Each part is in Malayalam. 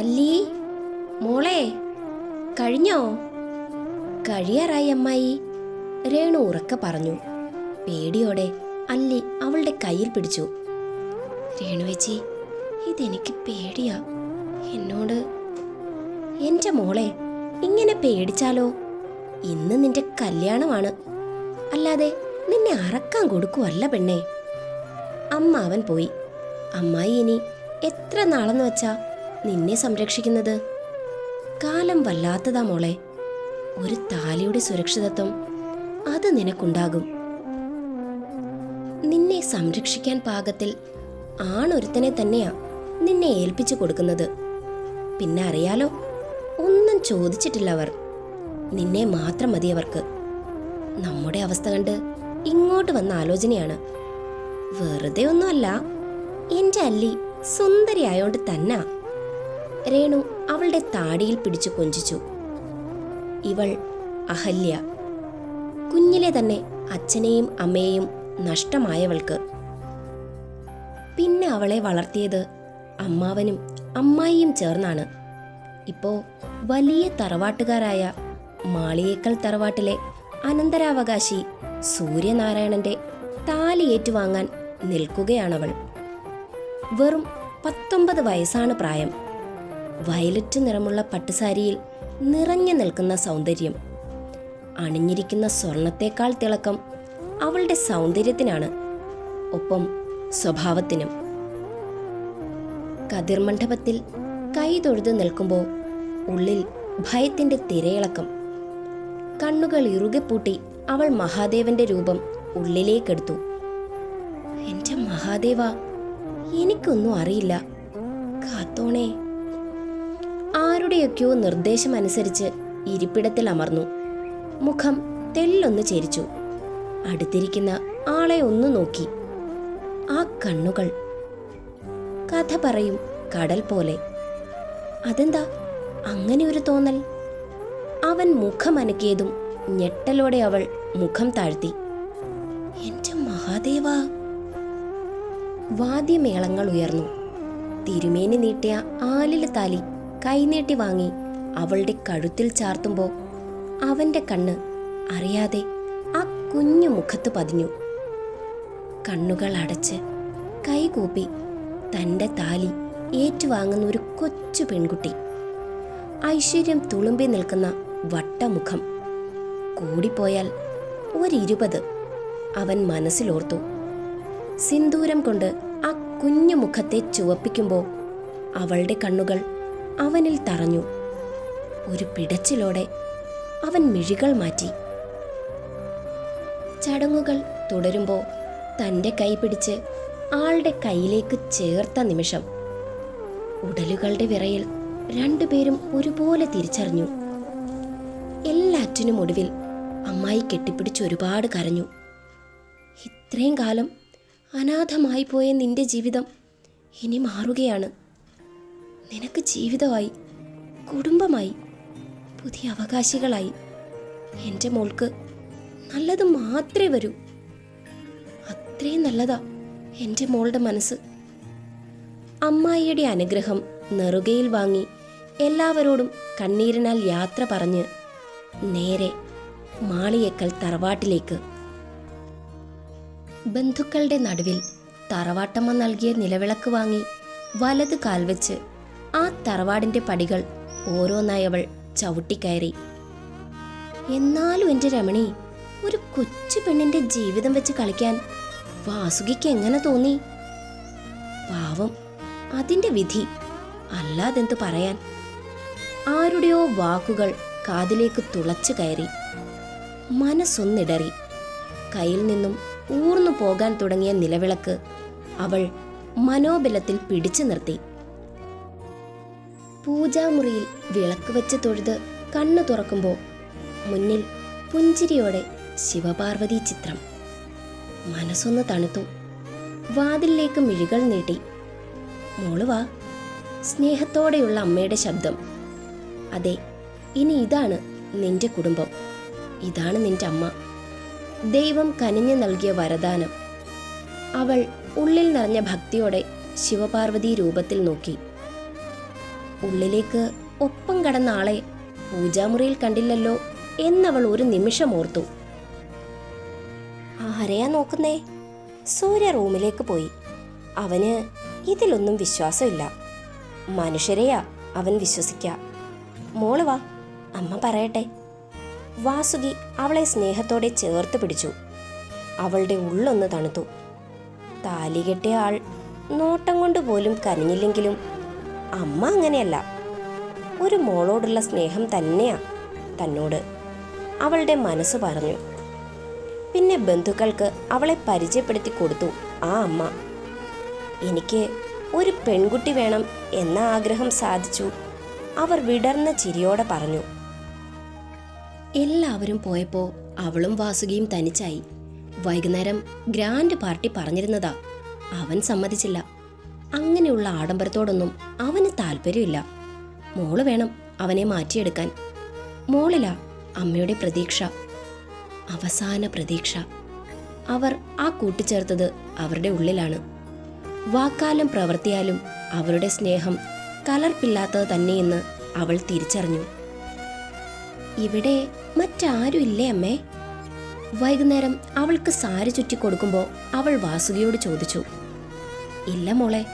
അല്ലി, മോളെ, കഴിഞ്ഞോ? കഴിയാറായി അമ്മായി, രേണു ഉറക്കെ പറഞ്ഞു. പേടിയോടെ അല്ലി അവളുടെ കയ്യിൽ പിടിച്ചു. രേണുവേച്ചി, ഇതെനിക്ക് പേടിയാ. എന്നോട്. എൻ്റെ മോളെ, ഇങ്ങനെ പേടിച്ചാലോ? ഇന്ന് നിന്റെ കല്യാണമാണ്, അല്ലാതെ നിന്നെ അറക്കാൻ കൊടുക്കുവല്ല പെണ്ണേ. അമ്മാവൻ പോയി. അമ്മായി ഇനി എത്ര നാളെന്ന് വെച്ചാ നിന്നെ സംരക്ഷിക്കുന്നത്? കാലം വല്ലാത്തതാ മോളെ. ഒരു താലിയുടെ സുരക്ഷിതത്വം അത് നിനക്കുണ്ടാകും. നിന്നെ സംരക്ഷിക്കാൻ പാകത്തിൽ ആണൊരുത്തനെ തന്നെയാ നിന്നെ ഏൽപ്പിച്ചു കൊടുക്കുന്നത്. പിന്നെ അറിയാലോ, ഒന്നും ചോദിച്ചിട്ടില്ല അവർ. നിന്നെ മാത്രം മതി അവർക്ക്. നമ്മുടെ അവസ്ഥ കണ്ട് ഇങ്ങോട്ട് വന്ന ആലോചനയാണ്. വെറുതെ ഒന്നുമല്ല, എൻ്റെ അല്ലി സുന്ദരിയായോണ്ട് തന്നാ. രേണു അവളുടെ താടിയിൽ പിടിച്ചു കൊഞ്ചിച്ചു. ഇവൾ അഹല്യ, കുഞ്ഞിലെ തന്നെ അച്ഛനെയും അമ്മയെയും നഷ്ടമായവൾക്ക്. പിന്നെ അവളെ വളർത്തിയത് അമ്മാവനും അമ്മായിയും ചേർന്നാണ്. ഇപ്പോ വലിയ തറവാട്ടുകാരായ മാളിയേക്കൽ തറവാട്ടിലെ അനന്തരാവകാശി സൂര്യനാരായണന്റെ താലി ഏറ്റുവാങ്ങാൻ നിൽക്കുകയാണവൾ. വെറും 19 വയസ്സാണ് പ്രായം. വയലറ്റ് നിറമുള്ള പട്ടുസാരിയിൽ നിറഞ്ഞു നിൽക്കുന്ന സൗന്ദര്യം. അണിഞ്ഞിരിക്കുന്ന സ്വർണത്തേക്കാൾ തിളക്കം അവളുടെ സൗന്ദര്യത്തിനാണ്, ഒപ്പം സ്വഭാവത്തിനും. കതിർമണ്ഡപത്തിൽ കൈ തൊഴുതു നിൽക്കുമ്പോൾ ഉള്ളിൽ ഭയത്തിന്റെ തിരയിളക്കം. കണ്ണുകൾ ഇറുകെ പൂട്ടി അവൾ മഹാദേവന്റെ രൂപം ഉള്ളിലേക്കെടുത്തു. എൻ്റെ മഹാദേവ, എനിക്കൊന്നും അറിയില്ല, കാത്തോണേ. ആരുടെയൊക്കെയോ നിർദ്ദേശമനുസരിച്ച് ഇരിപ്പിടത്തിൽ അമർന്നു. മുഖം തെല്ലൊന്ന് ചെരിച്ചു. അടുത്തിരിക്കുന്ന ആളെ ഒന്ന് നോക്കി. ആ കണ്ണുകൾ കഥ പറയും കടൽ പോലെ. അതെന്താ അങ്ങനെ ഒരു തോന്നൽ? അവൻ മുഖമനക്കിയതും ഞെട്ടലോടെ അവൾ മുഖം താഴ്ത്തി. എൻ്റെ മഹാദേവ! വാദ്യമേളങ്ങൾ ഉയർന്നു. തിരുമേനി നീട്ടിയ ആലില താലി കൈനീട്ടി വാങ്ങി അവളുടെ കഴുത്തിൽ ചാർത്തുമ്പോ അവന്റെ കണ്ണ് അറിയാതെ ആ കുഞ്ഞു മുഖത്ത് പതിഞ്ഞു. കണ്ണുകൾ അടച്ച് കൈകൂപ്പി തൻ്റെ താലി ഏറ്റുവാങ്ങുന്ന ഒരു കൊച്ചു പെൺകുട്ടി. ഐശ്വര്യം തുളുമ്പി നിൽക്കുന്ന വട്ടമുഖം. കൂടിപ്പോയാൽ 120 അവൻ മനസ്സിലോർത്തു. സിന്ദൂരം കൊണ്ട് ആ കുഞ്ഞു മുഖത്തെ ചുവപ്പിക്കുമ്പോൾ അവളുടെ കണ്ണുകൾ അവനിൽ തറഞ്ഞു. ഒരു പിടച്ചിലോടെ അവൻ മിഴികൾ മാറ്റി. ചടങ്ങുകൾ തുടരുമ്പോൾ തൻ്റെ കൈ പിടിച്ച് ആളുടെ കൈയിലേക്ക് ചേർത്ത നിമിഷം ഉടലുകളുടെ വിറയിൽ രണ്ടുപേരും ഒരുപോലെ തിരിച്ചറിഞ്ഞു. എല്ലാറ്റിനും ഒടുവിൽ അമ്മായി കെട്ടിപ്പിടിച്ച് ഒരുപാട് കരഞ്ഞു. ഇത്രയും കാലം അനാഥമായി പോയ നിന്റെ ജീവിതം ഇനി മാറുകയാണ്. നിനക്ക് ജീവിതമായി, കുടുംബമായി, പുതിയ അവകാശികളായി. എൻ്റെ മോൾക്ക് നല്ലത് മാത്രമേ വരൂ. അത്രയും നല്ലതാ എൻ്റെ മോളുടെ മനസ്സ്. അമ്മായിയുടെ അനുഗ്രഹം നെറുകയിൽ വാങ്ങി എല്ലാവരോടും കണ്ണീരിനാൽ യാത്ര പറഞ്ഞ് നേരെ മാളിയേക്കൽ തറവാട്ടിലേക്ക്. ബന്ധുക്കളുടെ നടുവിൽ തറവാട്ടമ്മ നൽകിയ നിലവിളക്ക് വാങ്ങി വലത് കാൽവെച്ച് ആ തറവാടിൻ്റെ പടികൾ ഓരോന്നായി അവൾ ചവിട്ടിക്കയറി. എന്നാലും എൻ്റെ രമണി, ഒരു കൊച്ചു പെണ്ണിൻ്റെ ജീവിതം വെച്ച് കളിക്കാൻ വാസുകിക്ക് എങ്ങനെ തോന്നി? പാവം, അതിൻ്റെ വിധി, അല്ലാതെന്തു പറയാൻ. ആരുടെയോ വാക്കുകൾ കാതിലേക്ക് തുളച്ചു കയറി. മനസ്സൊന്നിടറി. കയ്യിൽ നിന്നും ഊർന്നു പോകാൻ തുടങ്ങിയ നിലവിളക്ക് അവൾ മനോബലത്തിൽ പിടിച്ചു നിർത്തി. പൂജാമുറിയിൽ വിളക്ക് വെച്ച് തൊഴുത് കണ്ണു തുറക്കുമ്പോൾ മുന്നിൽ പുഞ്ചിരിയോടെ ശിവപാർവതി ചിത്രം. മനസ്സൊന്ന് തണുത്തു. വാതിലിലേക്ക് മിഴികൾ നീട്ടി. മോള് വാ. സ്നേഹത്തോടെയുള്ള അമ്മയുടെ ശബ്ദം. അതെ, ഇനി ഇതാണ് നിന്റെ കുടുംബം, ഇതാണ് നിന്റെ അമ്മ. ദൈവം കനിഞ്ഞു നൽകിയ വരദാനം. അവൾ ഉള്ളിൽ നിറഞ്ഞ ഭക്തിയോടെ ശിവപാർവതി രൂപത്തിൽ നോക്കി. ഉള്ളിലേക്ക് ഒപ്പം കടന്ന ആളെ പൂജാമുറിയിൽ കണ്ടില്ലല്ലോ എന്നവൾ ഒരു നിമിഷം ഓർത്തു. ആരെയാ നോക്കുന്നേ? സൂര്യ റൂമിലേക്ക് പോയി. അവന് ഇതിലൊന്നും വിശ്വാസമില്ല. മനുഷ്യരെയാ അവൻ വിശ്വസിക്ക. മോള് വാ, അമ്മ പറയട്ടെ. വാസുകി അവളെ സ്നേഹത്തോടെ ചേർത്ത് പിടിച്ചു. അവളുടെ ഉള്ളൊന്ന് തണുത്തു. താലി കെട്ടിയ ആൾ നോട്ടം കൊണ്ട് പോലും കനിഞ്ഞില്ലെങ്കിലും അമ്മ അങ്ങനെയല്ല. ഒരു മോളോടുള്ള സ്നേഹം തന്നെയാ തന്നോട്, അവളുടെ മനസ്സ് പറഞ്ഞു. പിന്നെ ബന്ധുക്കൾക്ക് അവളെ പരിചയപ്പെടുത്തി കൊടുത്തു ആ അമ്മ. എനിക്ക് ഒരു പെൺകുട്ടി വേണം എന്ന ആഗ്രഹം സാധിച്ചു, അവർ വിടർന്ന ചിരിയോടെ പറഞ്ഞു. എല്ലാവരും പോയപ്പോൾ അവളും വാസുകിയും തനിച്ചായി. വൈകുന്നേരം ഗ്രാൻഡ് പാർട്ടി പറഞ്ഞിരുന്നതാ. അവൻ സമ്മതിച്ചില്ല. അങ്ങനെയുള്ള ആഡംബരത്തോടൊന്നും അവന് താല്പര്യമില്ല. മോള് വേണം അവനെ മാറ്റിയെടുക്കാൻ. മോളിലാ അമ്മയുടെ പ്രതീക്ഷ, അവസാന പ്രതീക്ഷ. അവർ ആ കൂട്ടിച്ചേർത്തത് അവരുടെ ഉള്ളിലാണ്. വാക്കാലും പ്രവൃത്തിയാലും അവരുടെ സ്നേഹം കലർപ്പില്ലാത്തത് തന്നെയെന്ന് അവൾ തിരിച്ചറിഞ്ഞു. ഇവിടെ മറ്റാരും ഇല്ലേ അമ്മേ? വൈകുന്നേരം അവൾക്ക് സാരി ചുറ്റിക്കൊടുക്കുമ്പോൾ അവൾ വാസുകിയോട് ചോദിച്ചു. ഇല്ല മോളെ,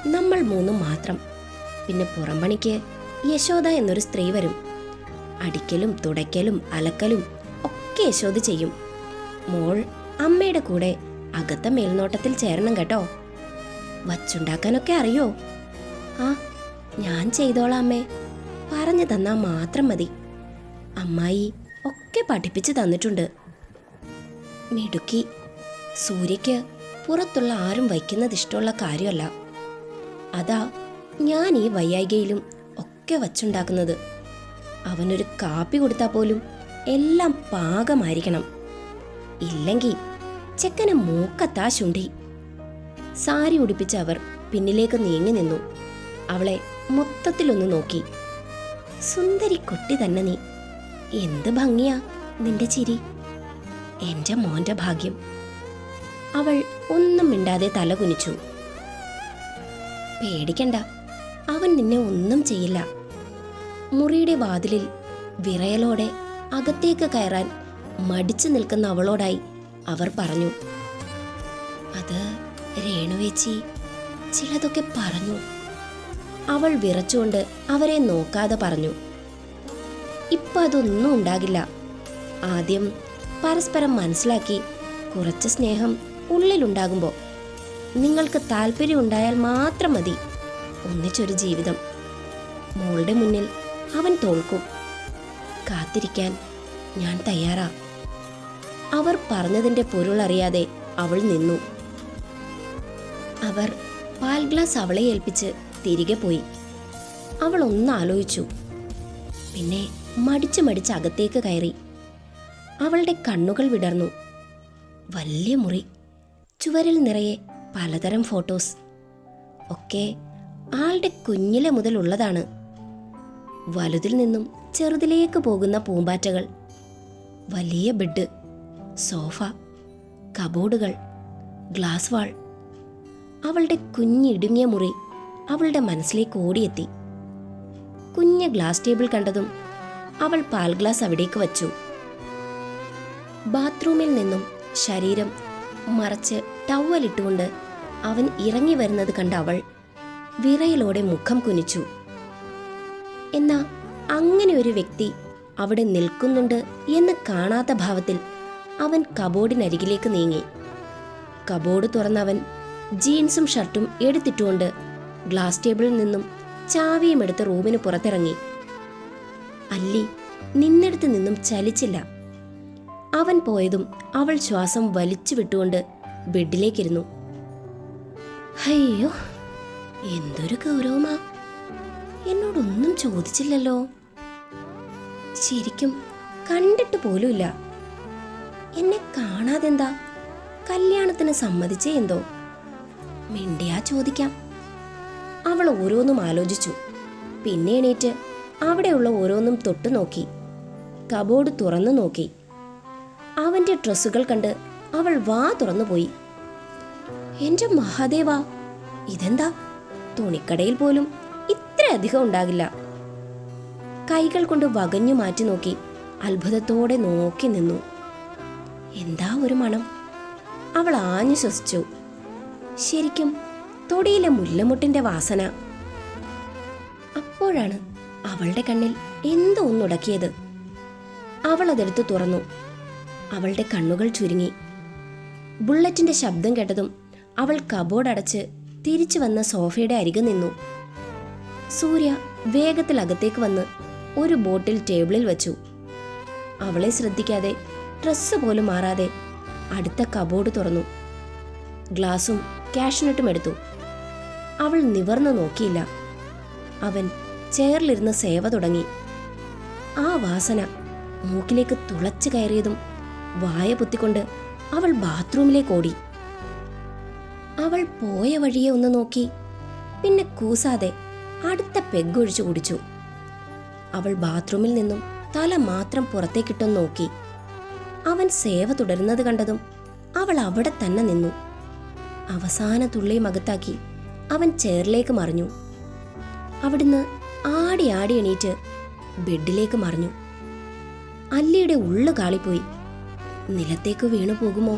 നമ്മൾ മൂന്നും മാത്രം. പിന്നെ പുറംപണിക്ക് യശോദ എന്നൊരു സ്ത്രീ വരും. അടിക്കലും തുടയ്ക്കലും അലക്കലും ഒക്കെ യശോദ ചെയ്യും. മോൾ അമ്മയുടെ കൂടെ അകത്ത മേൽനോട്ടത്തിൽ ചേരണം കേട്ടോ. വച്ചുണ്ടാക്കാനൊക്കെ അറിയോ? ആ, ഞാൻ ചെയ്തോളാം അമ്മേ. പറഞ്ഞു തന്നാ മാത്രം മതി. അമ്മായി ഒക്കെ പഠിപ്പിച്ചു തന്നിട്ടുണ്ട്. മിടുക്കി. സൂര്യയ്ക്ക് പുറത്തുള്ള ആരും വയ്ക്കുന്നത് ഇഷ്ടമുള്ള കാര്യമല്ല. അതാ ഞാൻ ഈ വയ്യായികയിലും ഒക്കെ വച്ചുണ്ടാക്കുന്നത്. അവനൊരു കാപ്പി കൊടുത്താൽ പോലും എല്ലാം പാകമായിരിക്കണം. ഇല്ലെങ്കിൽ ചെക്കനെ മൂക്കത്താ ശുണ്ഠി. സാരി ഉടുപ്പിച്ച അവർ പിന്നിലേക്ക് നീങ്ങി നിന്നു. അവളെ മൊത്തത്തിലൊന്ന് നോക്കി. സുന്ദരി കുട്ടി തന്നെ നീ. എന്ത് ഭംഗിയാ നിന്റെ ചിരി. എന്റെ മോന്റെ ഭാഗ്യം. അവൾ ഒന്നും മിണ്ടാതെ തല കുനിച്ചു. പേടിക്കണ്ട, അവൻ നിന്നെ ഒന്നും ചെയ്യില്ല. മുറിയുടെ വാതിലിൽ വിറയലോടെ അകത്തേക്ക് കയറാൻ മടിച്ചു നിൽക്കുന്ന അവളോടായി അവർ പറഞ്ഞു. അത് രേണുവേച്ചി ചിലതൊക്കെ പറഞ്ഞു. അവൾ വിറച്ചുകൊണ്ട് അവരെ നോക്കാതെ പറഞ്ഞു. ഇപ്പൊ അതൊന്നും ഉണ്ടാകില്ല. ആദ്യം പരസ്പരം മനസ്സിലാക്കി കുറച്ച് സ്നേഹം ഉള്ളിലുണ്ടാകുമ്പോൾ നിങ്ങൾക്ക് താല്പര്യം ഉണ്ടായാൽ മാത്രം മതി ഒന്നിച്ചൊരു ജീവിതം. മോളുടെ മുന്നിൽ അവൻ തോൽക്കും. കാത്തിരിക്കാൻ ഞാൻ തയ്യാറാ. അവർ പറഞ്ഞതിന്റെ പൊരുളറിയാതെ അവൾ നിന്നു. അവർ പാൽ ഗ്ലാസ് അവളെ ഏൽപ്പിച്ച് തിരികെ പോയി. അവൾ ഒന്നാലോചിച്ചു. പിന്നെ മടിച്ച് മടിച്ച് അകത്തേക്ക് കയറി. അവളുടെ കണ്ണുകൾ വിടർന്നു. വലിയ മുറി, ചുവരിൽ നിറയെ പലതരം ഫോട്ടോസ്. ഒക്കെ ആളുടെ കുഞ്ഞിലെ മുതലുള്ളതാണ്. വലുതിൽ നിന്നും ചെറുതിലേക്ക് പോകുന്ന പൂമ്പാറ്റകൾ. വലിയ ബെഡ്, സോഫ, കബോർഡുകൾ, ഗ്ലാസ് വാൾ. അവളുടെ കുഞ്ഞിടുങ്ങിയ മുറി അവളുടെ മനസ്സിലേക്ക് ഓടിയെത്തി. കുഞ്ഞ് ഗ്ലാസ് ടേബിൾ കണ്ടതും അവൾ പാൽ ഗ്ലാസ് അവിടേക്ക് വച്ചു. ബാത്റൂമിൽ നിന്നും ശരീരം മറച്ച് ടവലിട്ടുകൊണ്ട് അവൻ ഇറങ്ങി വരുന്നത് കണ്ട അവൾ വിറയലോടെ മുഖം കുനിച്ചു. എന്നാ അങ്ങനെ ഒരു വ്യക്തി അവിടെ നിൽക്കുന്നുണ്ട് എന്ന് കാണാത്ത ഭാവത്തിൽ അവൻ കബോർഡിനരികിലേക്ക് നീങ്ങി. കബോർഡ് തുറന്നവൻ ജീൻസും ഷർട്ടും എടുത്തിട്ടുകൊണ്ട് ഗ്ലാസ് ടേബിളിൽ നിന്നും ചാവിയും എടുത്ത് റൂമിന് പുറത്തിറങ്ങി. അല്ലി നിന്നെടുത്ത് നിന്നും ചലിച്ചില്ല. അവൻ പോയതും അവൾ ശ്വാസം വലിച്ചു വിട്ടുകൊണ്ട് ബെഡിലേക്കിരുന്നു. അയ്യോ, എന്തൊരു ഗൗരവമാ. എന്നോടൊന്നും ചോദിച്ചില്ലല്ലോ. ശരിക്കും കണ്ടിട്ട് പോലുമില്ല. എന്നെ കാണാതെന്താ കല്യാണത്തിന് സമ്മതിച്ചേ എന്തോ. മിണ്ടിയാ ചോദിക്കാം. അവൾ ഓരോന്നും ആലോചിച്ചു. പിന്നെ എണീറ്റ് അവിടെയുള്ള ഓരോന്നും തൊട്ടു നോക്കി. കബോർഡ് തുറന്നു നോക്കി. അവന്റെ ഡ്രസ്സുകൾ കണ്ട് അവൾ വാ തുറന്നുപോയി. എന്റെ മഹാദേവാ, ഇതെന്താ? തുണിക്കടയിൽ പോലും ഇത്ര ഇത്രയധികം ഉണ്ടാകില്ല. കൈകൾ കൊണ്ട് വകഞ്ഞു മാറ്റി നോക്കി അത്ഭുതത്തോടെ നോക്കി നിന്നു. എന്താ ഒരു മണം! അവൾ ആഞ്ഞു ശ്വസിച്ചു. ശരിക്കും തൊടിയിലെ മുല്ലമുട്ടിന്റെ വാസന. അപ്പോഴാണ് അവളുടെ കണ്ണിൽ എന്തോ ഒന്നുടക്കിയത്. അവൾ അതെടുത്ത് തുറന്നു. അവളുടെ കണ്ണുകൾ ചുരുങ്ങി. ബുള്ളറ്റിന്റെ ശബ്ദം കേട്ടതും അവൾ കബോർഡ് അടച്ച് തിരിച്ചു വന്ന സോഫയുടെ അരികെ നിന്നു. സൂര്യ വേഗത്തിൽ അകത്തേക്ക് വന്ന് ഒരു ബോട്ടിൽ ടേബിളിൽ വെച്ചു. അവളെ ശ്രദ്ധിക്കാതെ ഡ്രസ്സ് പോലും മാറാതെ അടുത്ത കബോർഡ് തുറന്നു. ഗ്ലാസും കാഷ്നട്ടും എടുത്തു. അവൾ നിവർന്നു നോക്കിയില്ല. അവൻ ചെയറിലിരുന്ന് സേവ തുടങ്ങി. ആ വാസന മൂക്കിലേക്ക് തുളച്ചു കയറിയതും വായ പൊത്തിക്കൊണ്ട് അവൾ ബാത്റൂമിലേക്ക് ഓടി. അവൾ പോയ വഴിയെ ഒന്ന് നോക്കി, പിന്നെ കൂസാതെ അടുത്ത പെഗ്ഗൊഴിച്ചു കുടിച്ചു. അവൾ ബാത്റൂമിൽ നിന്നും തല മാത്രം പുറത്തേക്കിട്ടൊന്ന് നോക്കി. അവൻ സേവ തുടരുന്നത് കണ്ടതും അവൾ അവിടെ തന്നെ നിന്നു. അവസാന തുള്ളിയും അകത്താക്കി അവൻ ചെയറിലേക്ക് മറിഞ്ഞു. അവിടുന്ന് ആടി ആടി എണീറ്റ് ബെഡിലേക്ക് മറിഞ്ഞു. അല്ലിയുടെ ഉള്ളു കാളിപ്പോയി. നിലത്തേക്ക് വീണു പോകുമോ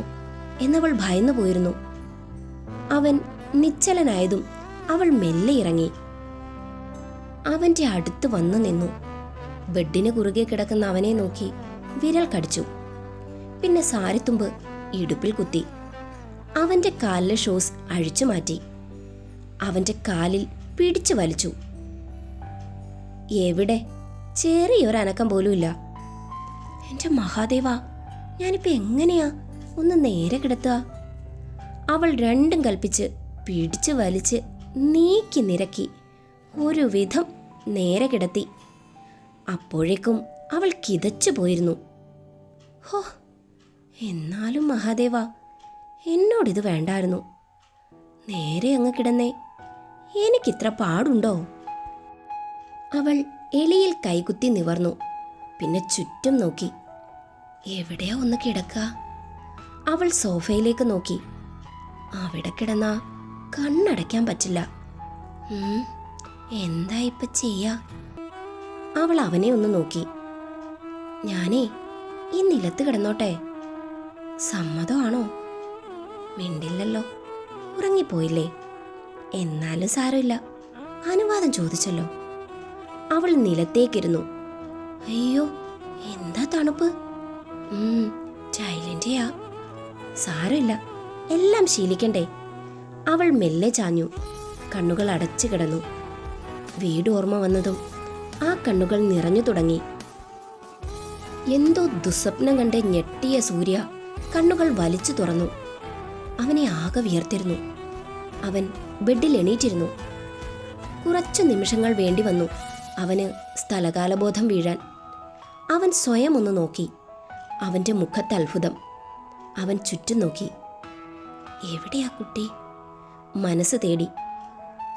എന്നവൾ ഭയന്നു പോയിരുന്നു. അവൻ നിശ്ചലനായതും അവൾ മെല്ലെ ഇറങ്ങി. അവന്റെ അടുത്ത് വന്നു നിന്നു. ബെഡിന് കുറുകെ കിടക്കുന്ന അവനെ നോക്കി വിരൽ കടിച്ചു. പിന്നെ സാരിത്തുമ്പ് ഇടുപ്പിൽ കുത്തി. അവന്റെ കാലിലെ ഷൂസ് അഴിച്ചു മാറ്റി. അവന്റെ കാലിൽ പിടിച്ചു വലിച്ചു. എവിടെ? ചെറിയൊരനക്കം പോലുമില്ല. എന്റെ മഹാദേവ, ഞാനിപ്പോ എങ്ങനെയാ ഒന്ന് നേരെ കിടത്തുക? അവൾ രണ്ടും കൽപ്പിച്ച് പിടിച്ചു വലിച്ച് നീക്കി നിരക്കി ഒരു വിധം നേരെ കിടത്തി. അപ്പോഴേക്കും അവൾ കിതച്ചു പോയിരുന്നു. ഹോ, എന്നാലും മഹാദേവ, എന്നോടിത് വേണ്ടായിരുന്നു. നേരെ അങ്ങ് കിടന്നേ, എനിക്കിത്ര പാടുണ്ടോ? അവൾ എളിയിൽ കൈകുത്തി നിവർന്നു. പിന്നെ ചുറ്റും നോക്കി. എവിടെയാ ഒന്ന് കിടക്കുക? അവൾ സോഫയിലേക്ക് നോക്കി. അവിടെ കിടന്നാ കണ്ണടയ്ക്കാൻ പറ്റില്ല. എന്താ ഇപ്പൊ ചെയ്യാ? അവൾ അവനെ ഒന്ന് നോക്കി. ഞാനേ ഈ നിലത്ത് കിടന്നോട്ടെ, സമ്മതമാണോ? മിണ്ടില്ലല്ലോ, ഉറങ്ങിപ്പോയില്ലേ? എന്നാലും സാരമില്ല, അനുവാദം ചോദിച്ചല്ലോ. അവൾ നിലത്തേക്കിരുന്നു. അയ്യോ, എന്താ തണുപ്പ്! ചൈലന്റെയാ. സാരമില്ല, എല്ലാം ശീലിക്കണ്ടേ. അവൾ മെല്ലെ ചാഞ്ഞു. കണ്ണുകൾ അടച്ചു കിടന്നു. വീട് ഓർമ്മ വന്നതും ആ കണ്ണുകൾ നിറഞ്ഞു തുടങ്ങി. എന്തോ ദുസ്വപ്നം കണ്ട് ഞെട്ടിയ സൂര്യ കണ്ണുകൾ വലിച്ചു തുറന്നു. അവനെ ആകെ വിയർത്തിരുന്നു. അവൻ ബെഡിൽ എണീറ്റിരുന്നു. കുറച്ചു നിമിഷങ്ങൾ വേണ്ടി വന്നു അവന് സ്ഥലകാലബോധം വീഴാൻ. അവൻ സ്വയം ഒന്ന് നോക്കി. അവന്റെ മുഖത്ത് അത്ഭുതം. അവൻ ചുറ്റും നോക്കി. എവിടെയാ കുട്ടി? മനസ്സ് തേടി.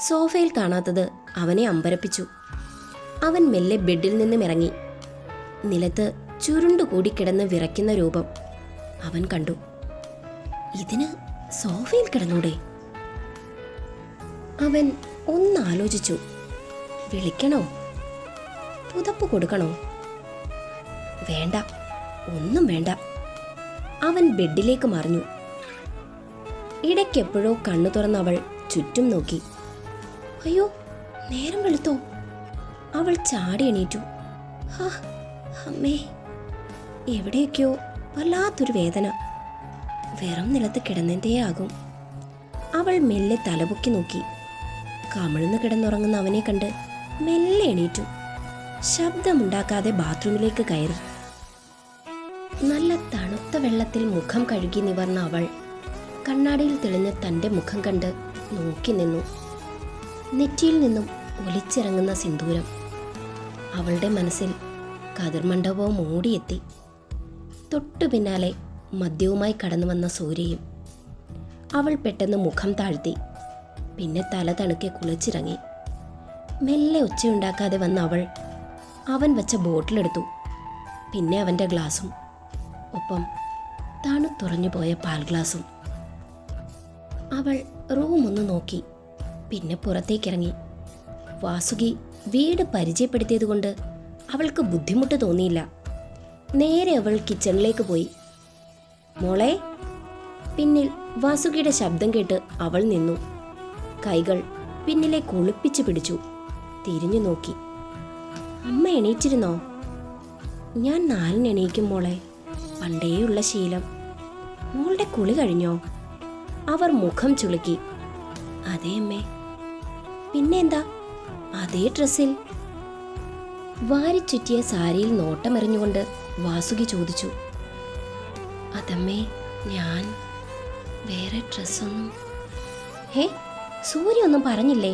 സോഫയിൽ കാണാത്തത് അവനെ അമ്പരപ്പിച്ചു. അവൻ മെല്ലെ ബെഡിൽ നിന്നും ഇറങ്ങി. നിലത്ത് ചുരുണ്ടുകൂടി കിടന്ന് വിറയ്ക്കുന്ന രൂപം അവൻ കണ്ടു. ഇതിന് സോഫയിൽ കിടന്നൂടെ? അവൻ ഒന്നാലോചിച്ചു. വിളിക്കണോ? പുതപ്പ് കൊടുക്കണോ? വേണ്ട, ഒന്നും വേണ്ട. അവൻ ബെഡിലേക്ക് മറിഞ്ഞു. ഇടയ്ക്കെപ്പോഴോ കണ്ണു തുറന്നവൾ ചുറ്റും നോക്കി. അയ്യോ, നേരം വെളുത്തോ? അവൾ ചാടി എണീറ്റു. ഹാ, അമ്മേ! എവിടെയൊക്കെയോ വല്ലാത്തൊരു വേദന. വെറും നിലത്ത് കിടന്നതിൻ്റെയാകും. അവൾ മെല്ലെ തലപൊക്കി നോക്കി. കമിഴ്ന്ന് കിടന്നുറങ്ങുന്ന അവനെ കണ്ട് മെല്ലെ എണീറ്റു. ശബ്ദമുണ്ടാക്കാതെ ബാത്റൂമിലേക്ക് കയറി. നല്ല തണുത്ത വെള്ളത്തിൽ മുഖം കഴുകി നിവർന്ന അവൾ കണ്ണാടിയിൽ തെളിഞ്ഞ തൻ്റെ മുഖം കണ്ട് നോക്കി നിന്നു. നെറ്റിയിൽ നിന്നും ഒലിച്ചിറങ്ങുന്ന സിന്ദൂരം. അവളുടെ മനസ്സിൽ കതിർമണ്ഡപവും ഓടിയെത്തി. തൊട്ടു പിന്നാലെ മദ്യവുമായി കടന്നു വന്ന സൂര്യയും. അവൾ പെട്ടെന്ന് മുഖം താഴ്ത്തി. പിന്നെ തല തണുക്കെ കുളിച്ചിറങ്ങി. മെല്ലെ ഒച്ചയുണ്ടാക്കാതെ വന്ന അവൾ അവൻ വെച്ച ബോട്ടിലെടുത്തു. പിന്നെ അവൻ്റെ ഗ്ലാസും, ഒപ്പം തണുത്തുറഞ്ഞു പോയ പാൽ ഗ്ലാസും. അവൾ റൂം ഒന്ന് നോക്കി. പിന്നെ പുറത്തേക്കിറങ്ങി. വാസുകി വീട് പരിചയപ്പെടുത്തിയതുകൊണ്ട് അവൾക്ക് ബുദ്ധിമുട്ട് തോന്നിയില്ല. നേരെ അവൾ കിച്ചണിലേക്ക് പോയി. മോളെ. പിന്നിൽ വാസുകിയുടെ ശബ്ദം കേട്ട് അവൾ നിന്നു. കൈകൾ പിന്നിലേക്ക് ഒളിപ്പിച്ചു പിടിച്ചു. തിരിഞ്ഞു നോക്കി. അമ്മ എണീറ്റിരുന്നോ? ഞാൻ 4 എണീക്കും മോളെ, പണ്ടേയുള്ള ശീലം. മോളുടെ കുളി കഴിഞ്ഞോ? അവർ മുഖം ചുളുക്കി. അതേ അമ്മേ. പിന്നെ എന്താ അതേ ഡ്രസ്സിൽ? വാരിച്ചുറ്റിയ സാരിയിൽ നോട്ടമെറിഞ്ഞുകൊണ്ട് വാസുകി ചോദിച്ചു. അതമ്മേ, ഞാൻ വേറെ ഡ്രസ്സൊന്നും. സൂര്യ ഒന്നും പറഞ്ഞില്ലേ?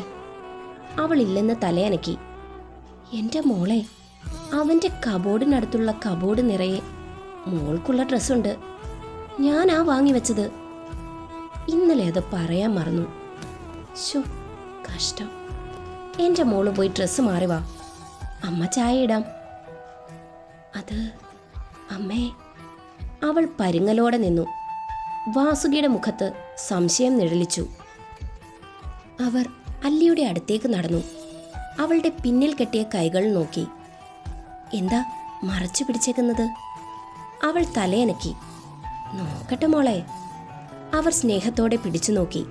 അവൾ ഇല്ലെന്ന് തലയനക്കി. എൻ്റെ മോളെ, അവൻ്റെ കബോർഡിനടുത്തുള്ള കബോർഡ് നിറയെ മോൾക്കുള്ള ഡ്രസ്സുണ്ട്. ഞാനാ വാങ്ങി വെച്ചത്. ഇന്നലെ അത് പറയാൻ മറന്നു. ശോ, കഷ്ടം. എൻ്റെ മോള് പോയി ഡ്രസ്സ് മാറി വാ, അമ്മ ചായ ഇടാം. അത് അമ്മേ. അവൾ പരുങ്ങലോടെ നിന്നു. വാസുകിയുടെ മുഖത്ത് സംശയം നിഴലിച്ചു. അവർ അല്ലിയുടെ അടുത്തേക്ക് നടന്നു. അവളുടെ പിന്നിൽ കെട്ടിയ കൈകൾ നോക്കി. എന്താ മറച്ചു പിടിച്ചേക്കുന്നത്? അവൾ തലയനക്കി. നോക്കട്ടെ മോളെ. അവർ സ്നേഹത്തോടെ പിടിച്ചു നോക്കി.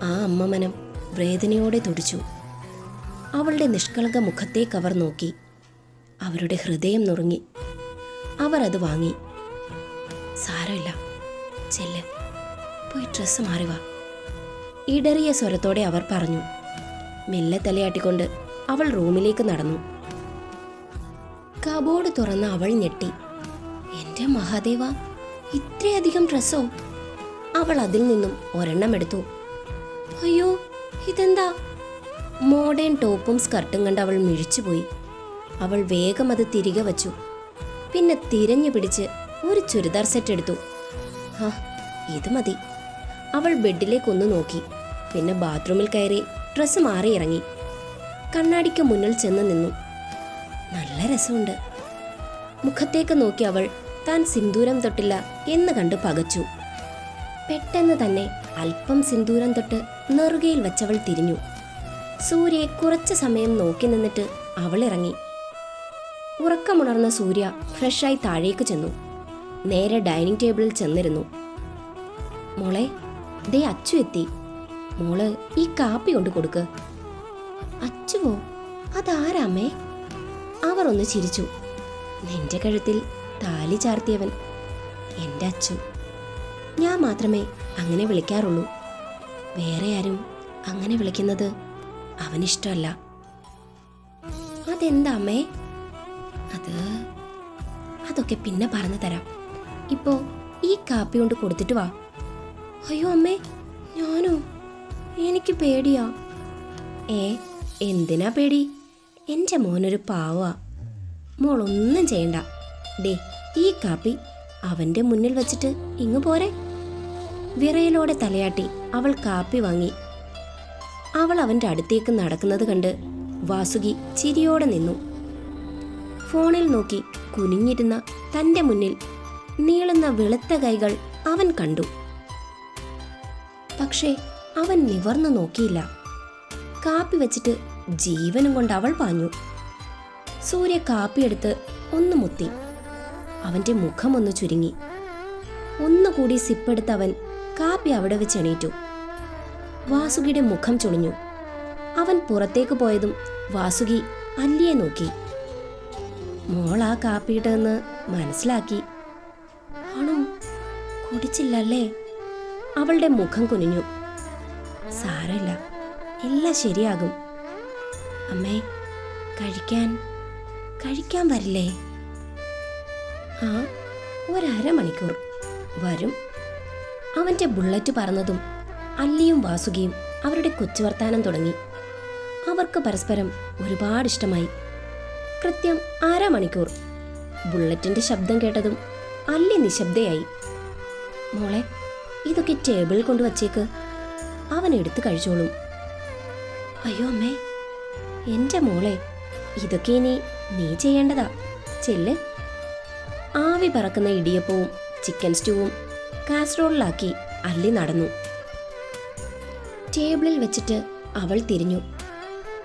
ആ അമ്മമനം വേദനയോടെ തുടിച്ചു. അവളുടെ നിഷ്കളങ്ക മുഖത്തേക്ക് അവർ നോക്കി. അവരുടെ ഹൃദയം നുറുങ്ങി. അവർ അത് വാങ്ങി. സാരമില്ല, ചെല്ല്, പോയി ഡ്രസ്സ് മാറിവാ, ഇടറിയ സ്വരത്തോടെ അവർ പറഞ്ഞു. മെല്ലെ തലയാട്ടിക്കൊണ്ട് അവൾ റൂമിലേക്ക് നടന്നു. കബോർഡ് തുറന്ന് അവൾ ഞെട്ടി. എൻ്റെ മഹാദേവ, ഇത്രയധികം ഡ്രസ്സോ? അവൾ അതിൽ നിന്നും ഒരെണ്ണം എടുത്തു. അയ്യോ, ഇതെന്താ? മോഡേൺ ടോപ്പും സ്കർട്ടും കണ്ട് അവൾ മിഴിച്ചുപോയി. അവൾ വേഗം അത് തിരികെ വച്ചു. പിന്നെ തിരഞ്ഞു പിടിച്ച് ഒരു ചുരിദാർ സെറ്റ് എടുത്തു. ആ, ഇത് മതി. അവൾ ബെഡിലേക്കൊന്ന് നോക്കി. പിന്നെ ബാത്റൂമിൽ കയറി ഡ്രസ്സ് മാറി ഇറങ്ങി. കണ്ണാടിക്ക് മുന്നിൽ ചെന്ന് നിന്നു. നല്ല രസമുണ്ട്. മുഖത്തേക്ക് നോക്കി അവൾ താൻ സിന്ദൂരം തൊട്ടില്ല എന്ന് കണ്ട് പകച്ചു. പെട്ടെന്ന് തന്നെ അല്പം സിന്ദൂരം തൊട്ട് നെറുകയിൽ വെച്ചവൾ തിരിഞ്ഞു. സൂര്യയെ കുറച്ച് സമയം നോക്കി നിന്നിട്ട് അവൾ ഇറങ്ങി. ഉറക്കമുണർന്ന സൂര്യ ഫ്രഷായി താഴേക്ക് ചെന്നു. നേരെ ഡൈനിങ് ടേബിളിൽ ചെന്നിരുന്നു. മോളെ, ദേ അച്ചു എത്തി. മോള് ഈ കാപ്പി കൊണ്ട് കൊടുക്ക്. അച്ചുവോ? അതാരാമേ? അവർ ഒന്ന് ചിരിച്ചു. നിന്റെ കഴുത്തിൽ താലി ചാർത്തിയവൻ എൻ്റെ അച്ചു. ഞാൻ മാത്രമേ അങ്ങനെ വിളിക്കാറുള്ളൂ. വേറെ ആരും അങ്ങനെ വിളിക്കുന്നത് അവനിഷ്ടമല്ല. അതെന്താ അമ്മേ? അതൊക്കെ പിന്നെ പറഞ്ഞു തരാം. ഇപ്പോ ഈ കാപ്പി കൊണ്ട് കൊടുത്തിട്ട് വാ. അയ്യോ അമ്മേ, ഞാനോ? എനിക്ക് പേടിയാ. എന്തിനാ പേടി? എൻ്റെ മോനൊരു പാവാ. മോളൊന്നും ചെയ്യണ്ട. ദേ, ഈ കാപ്പി അവൻ്റെ മുന്നിൽ വെച്ചിട്ട് ഇങ്ങ് പോരെ. വിറയലോടെ തലയാട്ടി അവൾ കാപ്പി വാങ്ങി. അവൾ അവൻ്റെ അടുത്തേക്ക് നടക്കുന്നത് കണ്ട് വാസുകി ചിരിയോടെ നിന്നു. ഫോണിൽ നോക്കി കുനിഞ്ഞിരുന്ന തൻ്റെ മുന്നിൽ നീളുന്ന വെളുത്ത കൈകൾ അവൻ കണ്ടു. പക്ഷേ അവൻ നിവർന്നു നോക്കിയില്ല. കാപ്പി വെച്ചിട്ട് ജീവനും കൊണ്ട് അവൾ പാഞ്ഞു. സൂര്യ കാപ്പിയെടുത്ത് ഒന്ന് മുത്തി. അവൻ്റെ മുഖമൊന്ന് ചുരുങ്ങി. ഒന്നുകൂടി സിപ്പെടുത്ത് അവൻ കാപ്പി അവിടെ വെച്ച് എണീറ്റു. വാസുകിയുടെ മുഖം ചുളിഞ്ഞു. അവൻ പുറത്തേക്ക് പോയതും വാസുകി അല്ലിയെ നോക്കി. മോളാ കാപ്പിയിട്ടെന്ന് മനസ്സിലാക്കി. ആണോ? കുടിച്ചില്ലല്ലേ? അവളുടെ മുഖം കുനിഞ്ഞു. സാരമില്ല, എല്ലാം ശരിയാകും. അമ്മേ, കഴിക്കാൻ വരില്ലേ? ആ, 1/2 മണിക്കൂർ വരും. അവൻ്റെ ബുള്ളറ്റ് പറന്നതും അല്ലിയും വാസുകിയും അവരുടെ കൊച്ചുവർത്താനം തുടങ്ങി. അവർക്ക് പരസ്പരം ഒരുപാട് ഇഷ്ടമായി. കൃത്യം 1/2 മണിക്കൂർ. ബുള്ളറ്റിൻ്റെ ശബ്ദം കേട്ടതും അല്ലി നിശബ്ദയായി. മോളെ, ഇതൊക്കെ ടേബിളിൽ കൊണ്ടുവച്ചേക്ക്, അവൻ എടുത്ത് കഴിച്ചോളും. അയ്യോ അമ്മേ, എൻ്റെ മോളെ, ഇതൊക്കെ ഇനി നീ ചെയ്യേണ്ടതാ. ചെല്ല്. ആവി പറക്കുന്ന ഇടിയപ്പവും ചിക്കൻ സ്റ്റൂവും കാസറോളിലാക്കി അല്ലി നടന്നു. ടേബിളിൽ വെച്ചിട്ട് അവൾ തിരിഞ്ഞു.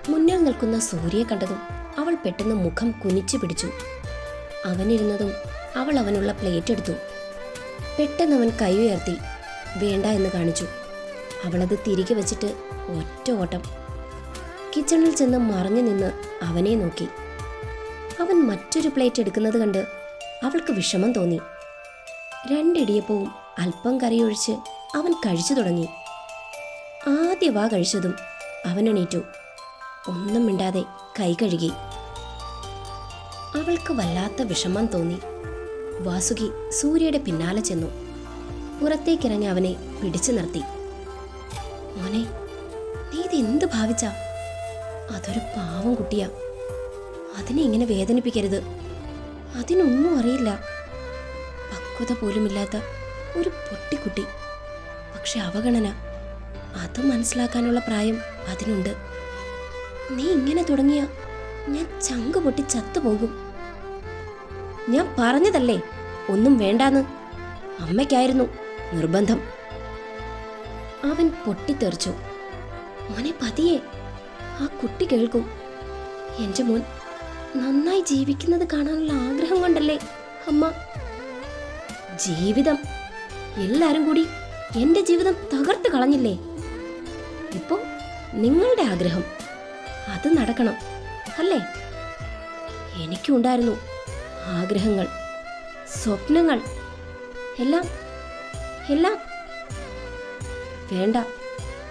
മുന്നിൽ നിൽക്കുന്ന സൂര്യയെ കണ്ടതും അവൾ പെട്ടെന്ന് മുഖം കുനിച്ചു പിടിച്ചു. അവനിരുന്നതും അവൾ അവനുള്ള പ്ലേറ്റ് എടുത്തു. പെട്ടെന്ന് അവൻ കൈ ഉയർത്തി വേണ്ട എന്ന് കാണിച്ചു. അവളത് തിരികെ വെച്ചിട്ട് ഒറ്റ ഓട്ടം. കിച്ചണിൽ ചെന്ന് മറഞ്ഞു നിന്ന് അവനെ നോക്കി. അവൻ മറ്റൊരു പ്ലേറ്റ് എടുക്കുന്നത് കണ്ട് അവൾക്ക് വിഷമം തോന്നി. 2 ഇടിയപ്പവും അല്പം കറിയൊഴിച്ച് അവൻ കഴിച്ചു തുടങ്ങി. ആദ്യ വാ കഴിച്ചതും അവൻ എണീറ്റു. ഒന്നും മിണ്ടാതെ കൈ കഴുകി. അവൾക്ക് വല്ലാത്ത വിഷമം തോന്നി. വാസുകി സൂര്യയുടെ പിന്നാലെ ചെന്നു. പുറത്തേക്കിറങ്ങി അവനെ പിടിച്ചു നിർത്തി. മോനെ, നീ ഇതെന്ത് ഭാവിച്ചാ? അതൊരു പാവം കുട്ടിയാ. അതിനെ ഇങ്ങനെ വേദനിപ്പിക്കരുത്. അതിനൊന്നും അറിയില്ല. പക്വത പോലുമില്ലാത്ത ഒരു പൊട്ടിക്കുട്ടി. പക്ഷെ അവഗണന, അത് മനസ്സിലാക്കാനുള്ള പ്രായം അതിനുണ്ട്. നീ ഇങ്ങനെ തുടങ്ങിയ ഞാൻ ചങ്ക് പൊട്ടി ചത്തുപോകും. ഞാൻ പറഞ്ഞതല്ലേ ഒന്നും വേണ്ടാന്ന്. അമ്മയ്ക്കായിരുന്നു നിർബന്ധം. അവൻ പൊട്ടിത്തെറിച്ചു. മോനെ പതിയെ, ആ കുട്ടി കേൾക്കും. എന്റെ മോൻ നന്നായി ജീവിക്കുന്നത് കാണാനുള്ള ആഗ്രഹം കൊണ്ടല്ലേ അമ്മ. ജീവിതം, എല്ലാരും കൂടി എന്റെ ജീവിതം തകർത്ത് കളഞ്ഞില്ലേ? ഇപ്പോ നിങ്ങളുടെ ആഗ്രഹം അത് നടക്കണം അല്ലേ? എനിക്കുണ്ടായിരുന്നു ആഗ്രഹങ്ങൾ, സ്വപ്നങ്ങൾ, എല്ലാം എല്ലാം. വേണ്ട,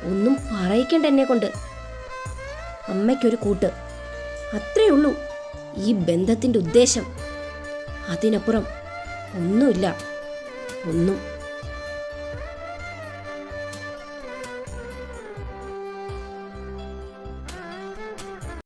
ഒന്നും പറയിക്കണ്ട എന്നെ കൊണ്ട്. അമ്മയ്ക്കൊരു കൂട്ട്, അത്രേ ഉള്ളൂ ഈ ബന്ധത്തിന്റെ ഉദ്ദേശം. അതിനപ്പുറം ഒന്നുമില്ല, ഒന്നും.